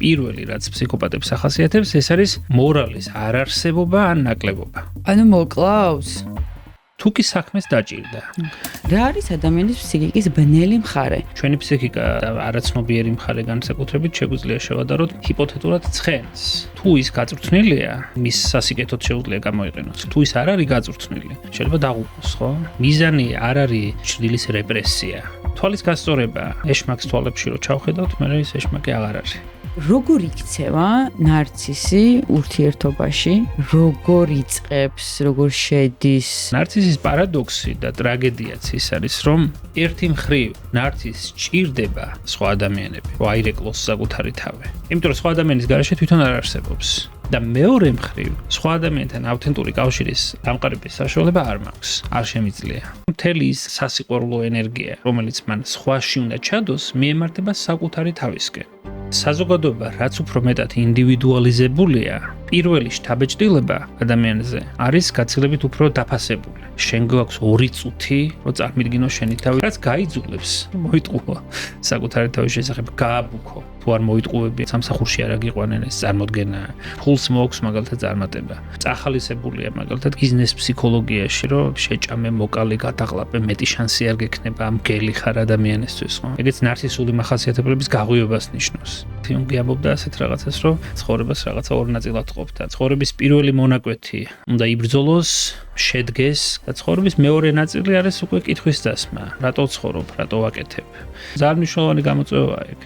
პირველი რაც ფსიქოპატებს ახასიათებს, ეს არის მორალის არარსებობა ან ნაკლებობა. ანუ მოკლავს? თუ კი საქმეს დაჭირდა. რა არის ადამიანის ფსიქიკის ბნელი მხარე? ჩვენი ფსიქიკა და არაცნობიერი მხარე განსაკუთრებით შეგვიძლია შევადაროთ ჰიპოთეტურად ცხენს. თუ ის გაწვრთნილია, მის სასიკეთოდ შეუძლია გამოიყენოს. თუ ის არ არის გაწვრთნილი, შეიძლება დაღუპოს, ხო? მიზანი არ არის ჩრდილის რეპრესია. თვალის გასწორება, ეშმაკს თვალებში რო ჩავხედავთ, მაგრამ ეს ეშმაკი აღარ არის. როგორ იქცევა ნარცისი ურთიერთობაში? როგორ იწყებს, როგორ შედის? ნარცისის პარადოქსი და ტრაგედიაც ის არის, რომ ერთი მხრივ ნარცისს ჭირდება სხვა ადამიანები, რომ აირეკლოს საკუთარი თავი. იმიტომ რომ სხვა ადამიანის გარეშე თვითონ არ არსებობს. და მეორე მხრივ, სხვა ადამიანთან ავთენტური კავშირის დამყარების საშუალება არ მაქვს, არ შემიძლია. მთელი ის სასიყვარულო ენერგია, რომელიც მან სხვაში უნდა ჩადოს, მიემართება საკუთარი თავისკენ. საზოგადოება რაც უფრო მეტად ინდივიდუალიზებულია, პირველი შთაბეჭდილება ადამიანზე არის გაცილებით უფრო დაფასებული. შენ გვაქვს 2 წუთი, რომ წარმიდგინო შენი თავი, რაც გაიძულებს, მოიტყუო საკუთარი თავის შესახებ, გააბუქო. თუ არ მოიტყუები, სამსახურში არ აგიყვანენ ეს წარმოდგენა. ფულს მოაქვს მაგალითად წარმატება. წახალისებულია მაგალითად ბიზნეს ფსიქოლოგიაში, რომ შეჭამე, მოკალე, გადაღლაპე, მეტი შანსი არ გექნება მგელი ხარ ადამიანისთვის, ხო? ეგეც ნარცისული მახასიათებლების გაღვივებას ნიშნავს. იუნგი ამბობდა ასეთ რაღაცას, რომ ცხოვრებას რაღაცა ორ ნაწილად ყოფდა. ცხოვრების პირველი მონაკვეთი უნდა იბრძოლოს, შედგეს და ცხოვრების მეორე ნაწილი არის უკვე კითხვის დასმა. რატო ცხოვრობ, რატო ვაკეთებ? ძალიან მნიშვნელოვანი გამოწვევაა ეგ.